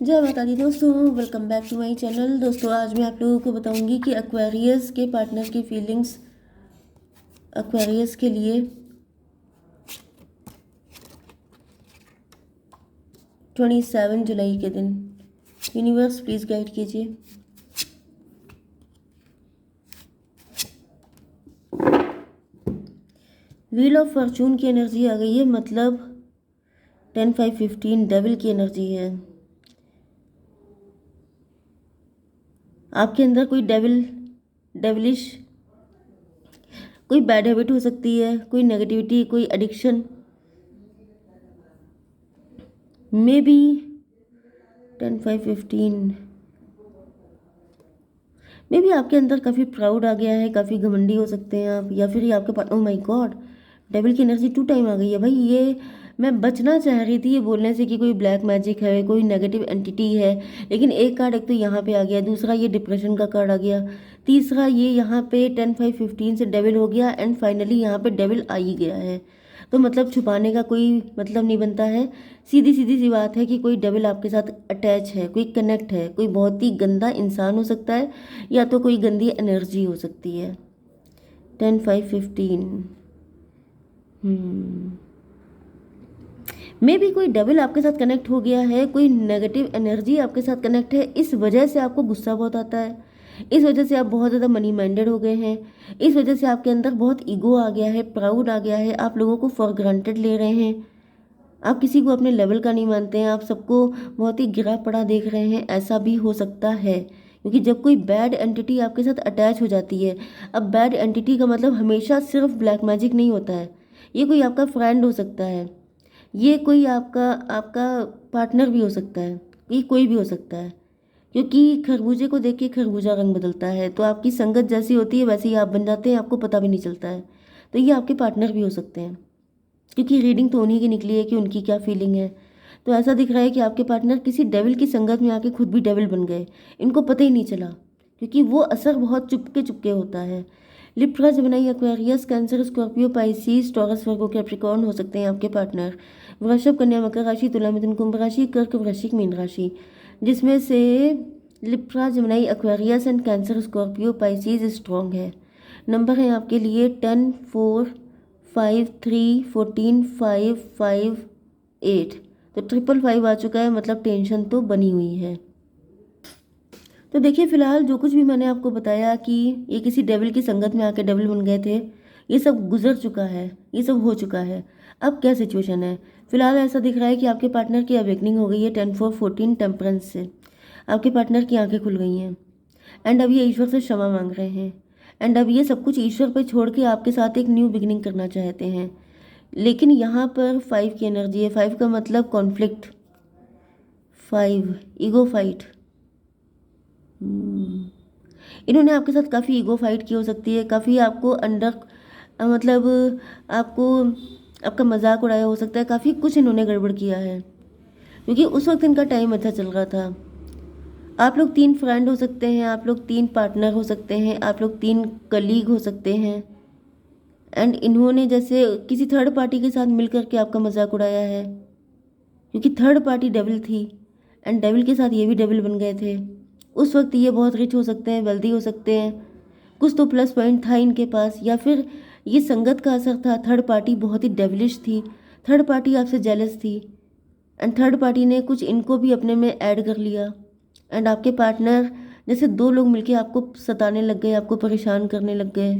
जय माता दी दोस्तों, welcome back to my channel. दोस्तों आज मैं आप लोगों को बताऊंगी कि एक्वेरियस के पार्टनर की फीलिंग्स एक्वेरियस के लिए 27 जुलाई के दिन। यूनिवर्स प्लीज़ गाइड कीजिए। व्हील ऑफ फॉर्चून की एनर्जी आ गई है, मतलब 10-5-15 डेविल की एनर्जी है। आपके अंदर कोई डेविलिश कोई बैड हैबिट हो सकती है, कोई नेगेटिविटी, कोई addiction, may be 10-5-15 may be आपके अंदर काफ़ी प्राउड आ गया है, काफ़ी घमंडी हो सकते हैं आप, या फिर ये आपके पास। ओह माय गॉड, डेविल की एनर्जी 2 टाइम आ गई है भाई। ये मैं बचना चाह रही थी ये बोलने से कि कोई ब्लैक मैजिक है, कोई नेगेटिव एंटिटी है, लेकिन एक कार्ड एक तो यहाँ पे आ गया, दूसरा ये डिप्रेशन का कार्ड आ गया, तीसरा ये यहाँ पे 10-5-15 से डेविल हो गया, एंड फाइनली यहाँ पे डेविल आ ही गया है। तो मतलब छुपाने का कोई मतलब नहीं बनता है। सीधी सीधी सी बात है कि कोई डेविल आपके साथ अटैच है, कोई कनेक्ट है, कोई बहुत ही गंदा इंसान हो सकता है, या तो कोई गंदी एनर्जी हो सकती है। 10-5-15 मे भी कोई डेविल आपके साथ कनेक्ट हो गया है, कोई नेगेटिव एनर्जी आपके साथ कनेक्ट है, इस वजह से आपको गुस्सा बहुत आता है, इस वजह से आप बहुत ज़्यादा मनी माइंडेड हो गए हैं, इस वजह से आपके अंदर बहुत ईगो आ गया है, प्राउड आ गया है, आप लोगों को फॉर ग्रांटेड ले रहे हैं, आप किसी को अपने लेवल का नहीं मानते हैं, आप सबको बहुत ही गिरा पड़ा देख रहे हैं। ऐसा भी हो सकता है क्योंकि जब कोई बैड एंटिटी आपके साथ अटैच हो जाती है, अब बैड एंटिटी का मतलब हमेशा सिर्फ ब्लैक मैजिक नहीं होता है। ये कोई आपका फ्रेंड हो सकता है, ये कोई आपका आपका पार्टनर भी हो सकता है, ये कोई भी हो सकता है, क्योंकि खरबूजे को देख के खरबूजा रंग बदलता है, तो आपकी संगत जैसी होती है वैसे ही आप बन जाते हैं, आपको पता भी नहीं चलता है। तो ये आपके पार्टनर भी हो सकते हैं, क्योंकि रीडिंग तो उन्हीं की निकली है कि उनकी क्या फीलिंग है। तो ऐसा दिख रहा है कि आपके पार्टनर किसी डेविल की संगत में आके खुद भी डेविल बन गए, इनको पता ही नहीं चला, क्योंकि वो असर बहुत चुपके चुपके होता है। Libra, Gemini, Aquarius, Cancer, Scorpio, Pisces, Taurus, Virgo, Capricorn हो सकते हैं आपके पार्टनर। वृषभ, कन्या, मकर राशि, तुला, मिथुन, कुंभ राशि, कर्क, वृश्चिक, मीन राशि, जिसमें से Libra, Gemini, Aquarius and cancer, Scorpio, Pisces strong है। नंबर है आपके लिए 10, 4, 5, 3, 14, 5, 5, 8। तो 555 आ चुका है, मतलब टेंशन तो बनी हुई है। तो देखिए, फिलहाल जो कुछ भी मैंने आपको बताया कि ये किसी डेविल की संगत में आके डेविल बन गए थे, ये सब गुजर चुका है, ये सब हो चुका है। अब क्या सिचुएशन है? फिलहाल ऐसा दिख रहा है कि आपके पार्टनर की अवेकनिंग हो गई है 10-4-14 टेम्परेंस से। आपके पार्टनर की आंखें खुल गई हैं, एंड अब ये ईश्वर से क्षमा मांग रहे हैं, एंड अब ये सब कुछ ईश्वर पर छोड़ के आपके साथ एक न्यू बिगिनिंग करना चाहते हैं। लेकिन यहाँ पर 5 की एनर्जी है। 5 का मतलब कॉन्फ्लिक्ट, 5 ईगो फाइट। इन्होंने आपके साथ काफ़ी ईगो फाइट की हो सकती है, काफ़ी आपको अंडर मतलब आपको आपका मजाक उड़ाया हो सकता है, काफ़ी कुछ इन्होंने गड़बड़ किया है, क्योंकि उस वक्त इनका टाइम अच्छा चल रहा था। आप लोग 3 फ्रेंड हो सकते हैं, आप लोग 3 पार्टनर हो सकते हैं, आप लोग 3 कलीग हो सकते हैं, एंड इन्होंने जैसे किसी थर्ड पार्टी के साथ मिल करके आपका मजाक उड़ाया है, क्योंकि थर्ड पार्टी डेविल थी, एंड डेविल के साथ ये भी डेविल बन गए थे। उस वक्त ये बहुत रिच हो सकते हैं, वेल्दी हो सकते हैं, कुछ तो प्लस पॉइंट था इनके पास, या फिर ये संगत का असर था। थर्ड पार्टी बहुत ही डेविलिश थी, थर्ड पार्टी आपसे जेलस थी, एंड थर्ड पार्टी ने कुछ इनको भी अपने में ऐड कर लिया, एंड आपके पार्टनर जैसे 2 लोग मिलके आपको सताने लग गए, आपको परेशान करने लग गए।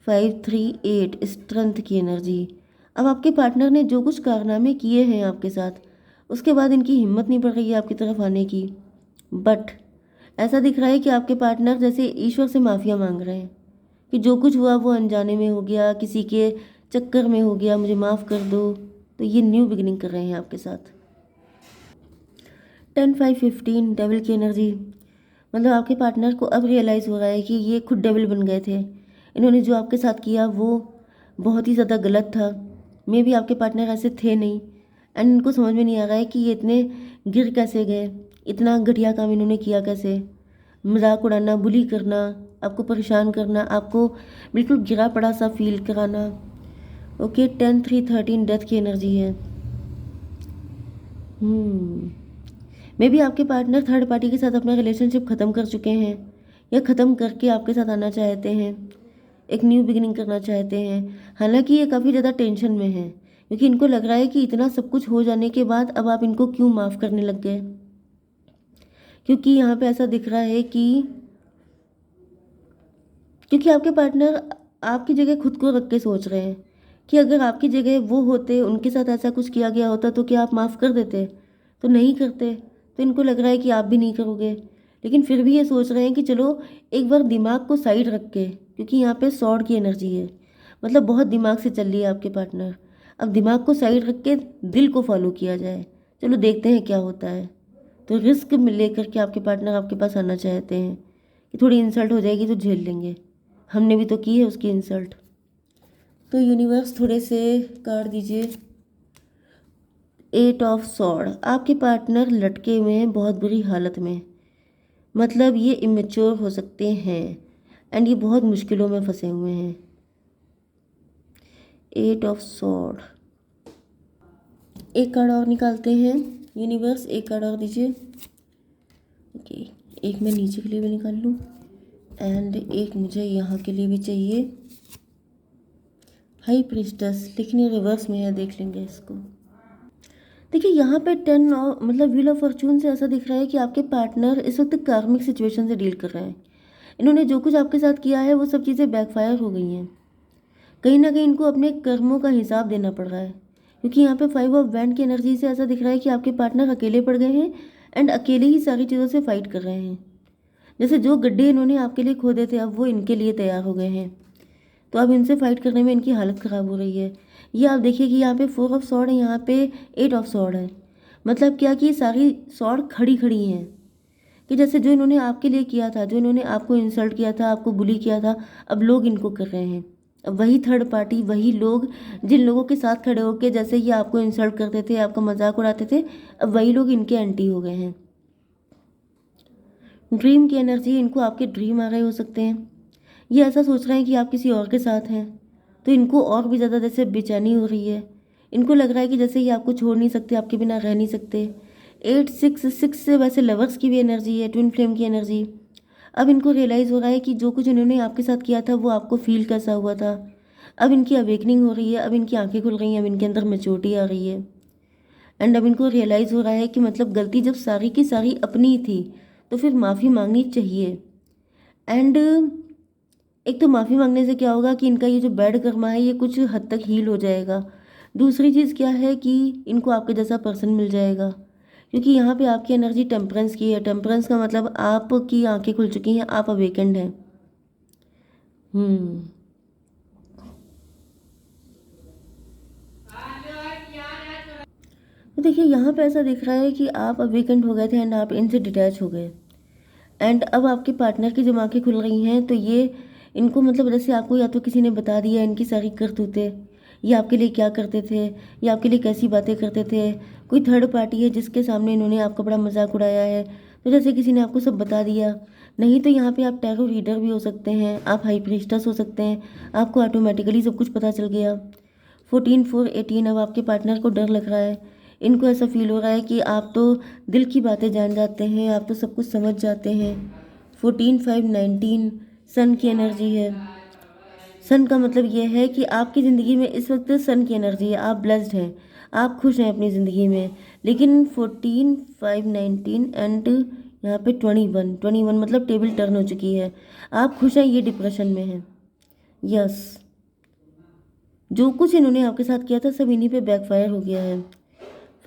5-3-8 स्ट्रेंथ की एनर्जी। अब आपके पार्टनर ने जो कुछ कारनामे किए हैं आपके साथ, उसके बाद इनकी हिम्मत नहीं पड़ रही है आपकी तरफ आने की, बट ऐसा दिख रहा है कि आपके पार्टनर जैसे ईश्वर से माफ़िया मांग रहे हैं कि जो कुछ हुआ वो अनजाने में हो गया, किसी के चक्कर में हो गया, मुझे माफ़ कर दो। तो ये न्यू बिगिनिंग कर रहे हैं आपके साथ। 10-5-15 डेविल की एनर्जी, मतलब आपके पार्टनर को अब रियलाइज़ हो रहा है कि ये खुद डेविल बन गए थे, इन्होंने जो आपके साथ किया वो बहुत ही ज़्यादा गलत था। मे भी आपके पार्टनर ऐसे थे नहीं, एंड इनको समझ में नहीं आ रहा है कि ये इतने गिर कैसे गए, इतना घटिया काम इन्होंने किया कैसे। मजाक उड़ाना, बुली करना, आपको परेशान करना, आपको बिल्कुल गिरा पड़ा सा फील कराना। ओके, 10-3-13 डेथ की एनर्जी है। मे बी आपके पार्टनर थर्ड पार्टी के साथ अपना रिलेशनशिप ख़त्म कर चुके हैं या ख़त्म करके आपके साथ आना चाहते हैं, एक न्यू बिगिनिंग करना चाहते हैं। हालांकि ये काफ़ी ज़्यादा टेंशन में है क्योंकि इनको लग रहा है कि इतना सब कुछ हो जाने के बाद अब आप इनको क्यों माफ़ करने लग गए। क्योंकि यहाँ पे ऐसा दिख रहा है कि क्योंकि आपके पार्टनर आपकी जगह खुद को रख के सोच रहे हैं कि अगर आपकी जगह वो होते, उनके साथ ऐसा कुछ किया गया होता तो क्या आप माफ़ कर देते? तो नहीं करते। तो इनको लग रहा है कि आप भी नहीं करोगे, लेकिन फिर भी ये सोच रहे हैं कि चलो एक बार दिमाग को साइड रख के, क्योंकि यहाँ पे सॉर्ड की एनर्जी है, मतलब बहुत दिमाग से चल रही है आपके पार्टनर। अब दिमाग को साइड रख के दिल को फॉलो किया जाए, चलो देखते हैं क्या होता है। तो रिस्क में लेकर के आपके पार्टनर आपके पास आना चाहते हैं कि थोड़ी इंसल्ट हो जाएगी तो झेल लेंगे, हमने भी तो की है उसकी इंसल्ट। तो यूनिवर्स थोड़े से कार्ड दीजिए। 8 ऑफ सॉर्ड, आपके पार्टनर लटके हुए हैं बहुत बुरी हालत में, मतलब ये इमेच्योर हो सकते हैं एंड ये बहुत मुश्किलों में फंसे हुए हैं। 8 ऑफ सॉर्ड, एक कार्ड और निकालते हैं। यूनिवर्स एक कार्ड और दीजिए। ओके, एक मैं नीचे के लिए भी निकाल लूँ एंड एक मुझे यहाँ के लिए भी चाहिए। हाई प्रिस्टस, लेकिन ये रिवर्स में है, देख लेंगे इसको। देखिए यहाँ पे 10 और मतलब व्हील ऑफ फॉर्चून से ऐसा दिख रहा है कि आपके पार्टनर इस वक्त कार्मिक सिचुएशन से डील कर रहे हैं। इन्होंने जो कुछ आपके साथ किया है वो सब चीज़ें बैकफायर हो गई हैं। कहीं ना कहीं इनको अपने कर्मों का हिसाब देना पड़ रहा है, क्योंकि यहाँ पे 5 ऑफ वैंड की एनर्जी से ऐसा दिख रहा है कि आपके पार्टनर अकेले पड़ गए हैं एंड अकेले ही सारी चीज़ों से फाइट कर रहे हैं। जैसे जो गड्ढे इन्होंने आपके लिए खोदे थे अब वो इनके लिए तैयार हो गए हैं, तो अब इनसे फाइट करने में इनकी हालत ख़राब हो रही है। ये आप देखिए कि यहाँ पे 4 ऑफ सॉर्ड है, यहाँ पे 8 ऑफ सॉर्ड है। मतलब क्या कि सारी सॉर्ड खड़ी खड़ी हैं कि जैसे जो इन्होंने आपके लिए किया था, जो इन्होंने आपको इंसल्ट किया था, आपको बुली किया था, अब लोग इनको कर रहे हैं। अब वही थर्ड पार्टी, वही लोग जिन लोगों के साथ खड़े होकर जैसे ये आपको इंसल्ट करते थे, आपका मजाक उड़ाते थे, अब वही लोग इनके एंटी हो गए हैं। ड्रीम की एनर्जी, इनको आपके ड्रीम आ रहे हो सकते हैं। ये ऐसा सोच रहे हैं कि आप किसी और के साथ हैं, तो इनको और भी ज़्यादा जैसे बेचैनी हो रही है। इनको लग रहा है कि जैसे ये आपको छोड़ नहीं सकते, आपके बिना रह नहीं सकते। 866 से वैसे लवर्स की भी एनर्जी है, ट्विन फ्लेम की एनर्जी। अब इनको रियलाइज़ हो रहा है कि जो कुछ इन्होंने आपके साथ किया था वो आपको फील कैसा हुआ था। अब इनकी अवेकनिंग हो रही है, अब इनकी आंखें खुल रही हैं, अब इनके अंदर मैच्योरिटी आ रही है एंड अब इनको रियलाइज़ हो रहा है कि मतलब गलती जब सारी की सारी अपनी थी तो फिर माफ़ी मांगनी चाहिए। एंड एक तो माफ़ी मांगने से क्या होगा कि इनका ये जो बैड कर्मा है ये कुछ हद तक हील हो जाएगा। दूसरी चीज़ क्या है कि इनको आपके जैसा पर्सन मिल जाएगा, क्योंकि यहाँ पे आपकी एनर्जी टेम्परेंस की है। टेम्परेंस का मतलब आपकी आंखें खुल चुकी हैं, आप अवेकेंड हैं। हम्म तो देखिए यहाँ पे ऐसा दिख रहा है कि आप अवेकेंड हो गए थे एंड आप इनसे डिटैच हो गए एंड अब आपके पार्टनर की जब आंखें खुल रही हैं तो ये इनको मतलब जैसे आपको या तो किसी ने बता दिया इनकी सारी करतूतें, ये आपके लिए क्या करते थे, ये आपके लिए कैसी बातें करते थे। कोई थर्ड पार्टी है जिसके सामने इन्होंने आपका बड़ा मजाक उड़ाया है, तो जैसे किसी ने आपको सब बता दिया। नहीं तो यहाँ पे आप टैरो रीडर भी हो सकते हैं, आप हाई प्रीस्टस हो सकते हैं, आपको ऑटोमेटिकली सब कुछ पता चल गया। 14/4/18, अब आपके पार्टनर को डर लग रहा है। इनको ऐसा फील हो रहा है कि आप तो दिल की बातें जान जाते हैं, आप तो सब कुछ समझ जाते हैं। 14/5/19, सन की एनर्जी है। सन का मतलब ये है कि आपकी ज़िंदगी में इस वक्त सन की एनर्जी है, आप ब्लेस्ड हैं, आप खुश हैं अपनी ज़िंदगी में। लेकिन 14/5/19 एंड यहाँ पे 21 मतलब टेबल टर्न हो चुकी है। आप खुश हैं, ये डिप्रेशन में हैं। यस, जो कुछ इन्होंने आपके साथ किया था सब इन्हीं पे बैकफायर हो गया है।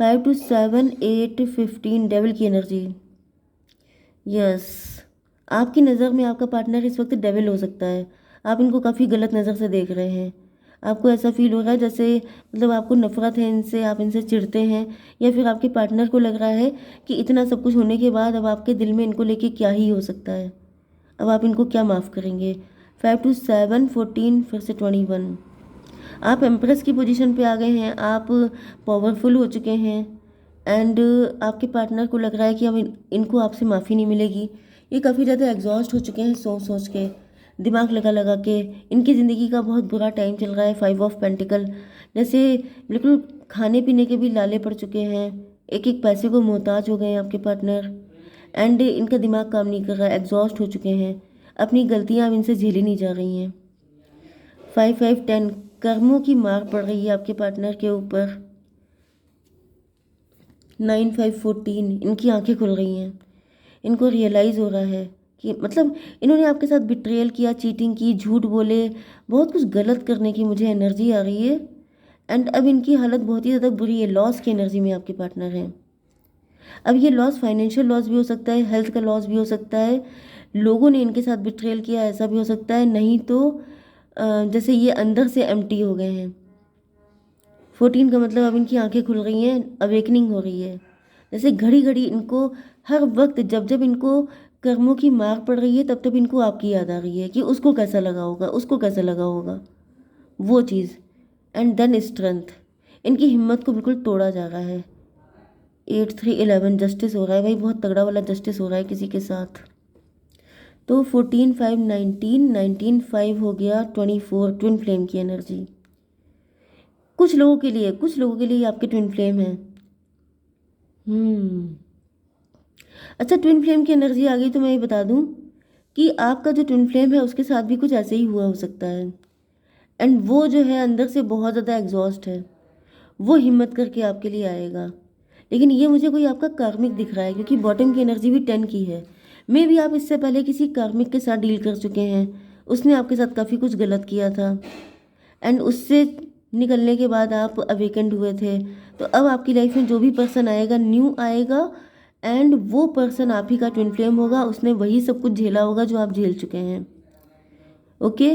5/2/7/8/15, डेविल की एनर्जी। यस, आपकी नज़र में आपका पार्टनर इस वक्त डेविल हो सकता है। आप इनको काफ़ी गलत नज़र से देख रहे हैं। आपको ऐसा फील हो रहा है जैसे मतलब आपको नफरत है इनसे, आप इनसे चिढ़ते हैं, या फिर आपके पार्टनर को लग रहा है कि इतना सब कुछ होने के बाद अब आपके दिल में इनको लेके क्या ही हो सकता है, अब आप इनको क्या माफ़ करेंगे। 5/2/7/14, फिर से 21। आप एम्प्रेस की पोजीशन पे आ गए हैं, आप पावरफुल हो चुके हैं एंड आपके पार्टनर को लग रहा है कि अब इनको आपसे माफ़ी नहीं मिलेगी। ये काफ़ी ज़्यादा एग्जॉस्ट हो चुके हैं सोच सोच के, दिमाग लगा लगा के। इनकी ज़िंदगी का बहुत बुरा टाइम चल रहा है। 5 ऑफ पेंटिकल, जैसे बिल्कुल खाने पीने के भी लाले पड़ चुके हैं, एक एक पैसे को मोहताज हो गए हैं आपके पार्टनर। एंड इनका दिमाग काम नहीं कर रहा है, एग्जॉस्ट हो चुके हैं, अपनी गलतियां अब इनसे झेली नहीं जा रही हैं। 5 5 10 कर्मों की मार पड़ रही है आपके पार्टनर के ऊपर। 9 5 14 इनकी आंखें खुल रही हैं, इनको रियलाइज़ हो रहा है कि मतलब इन्होंने आपके साथ बिट्रेयल किया, चीटिंग की, झूठ बोले, बहुत कुछ गलत करने की मुझे एनर्जी आ रही है। एंड अब इनकी हालत बहुत ही ज़्यादा बुरी है, लॉस की एनर्जी में आपके पार्टनर हैं। अब ये लॉस फाइनेंशियल लॉस भी हो सकता है, हेल्थ का लॉस भी हो सकता है, लोगों ने इनके साथ बिट्रेयल किया ऐसा भी हो सकता है, नहीं तो जैसे ये अंदर से एम्प्टी हो गए हैं। 14 का मतलब अब इनकी आंखें खुल रही हैं, अवेकनिंग हो रही है। जैसे घड़ी घड़ी इनको हर वक्त जब जब इनको कर्मों की मार पड़ रही है तब तब इनको आपकी याद आ रही है कि उसको कैसा लगा होगा, उसको कैसा लगा होगा, वो चीज़। एंड देन स्ट्रेंथ, इनकी हिम्मत को बिल्कुल तोड़ा जा रहा है। 8 3 11 जस्टिस हो रहा है भाई, बहुत तगड़ा वाला जस्टिस हो रहा है किसी के साथ। तो 14 5 19 19 5 हो गया 24, ट्विन फ्लेम की एनर्जी। कुछ लोगों के लिए ये आपके ट्विन फ्लेम है। हम्म। अच्छा, ट्विन फ्लेम की एनर्जी आ गई तो मैं ये बता दूं कि आपका जो ट्विन फ्लेम है उसके साथ भी कुछ ऐसे ही हुआ हो सकता है। एंड वो जो है अंदर से बहुत ज़्यादा एग्जॉस्ट है, वो हिम्मत करके आपके लिए आएगा। लेकिन ये मुझे कोई आपका कार्मिक दिख रहा है क्योंकि बॉटम की एनर्जी भी 10 की है। मे भी आप इससे पहले किसी कार्मिक के साथ डील कर चुके हैं, उसने आपके साथ काफ़ी कुछ गलत किया था एंड उससे निकलने के बाद आप अवेकेंड हुए थे। तो अब आपकी लाइफ में जो भी पर्सन आएगा न्यू आएगा एंड वो पर्सन आप ही का ट्विन फ्लेम होगा, उसने वही सब कुछ झेला होगा जो आप झेल चुके हैं। Okay,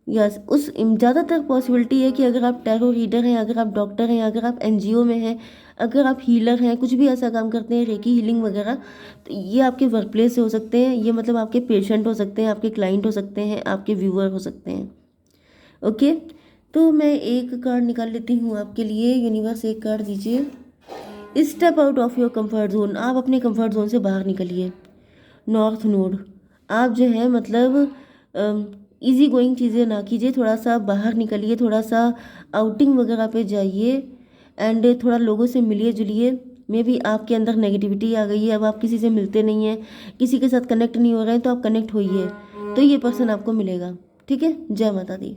yes. उस ज़्यादातर पॉसिबिलिटी है कि अगर आप टैरो रीडर हैं, अगर आप डॉक्टर हैं, अगर आप एनजीओ में हैं, अगर आप हीलर हैं, कुछ भी ऐसा काम करते हैं, रेकी हीलिंग वगैरह, तो ये आपके वर्क प्लेस से हो सकते हैं। ये मतलब आपके पेशेंट हो सकते हैं, आपके क्लाइंट हो सकते हैं, आपके व्यूअर हो सकते हैं। ओके, तो मैं एक कार्ड निकाल लेती हूँ आपके लिए। यूनिवर्स एक कार्ड दीजिए। Step out of your comfort zone, आप अपने कंफर्ट जोन से बाहर निकलिए। नॉर्थ नोड, आप जो है मतलब इजी गोइंग चीज़ें ना कीजिए, थोड़ा सा बाहर निकलिए, थोड़ा सा आउटिंग वगैरह पे जाइए एंड थोड़ा लोगों से मिलिए जुलिए। मे भी आपके अंदर नेगेटिविटी आ गई है, अब आप किसी से मिलते नहीं हैं, किसी के साथ कनेक्ट नहीं हो रहे हैं, तो आप कनेक्ट होइए, तो ये पर्सन आपको मिलेगा। ठीक है, जय माता दी।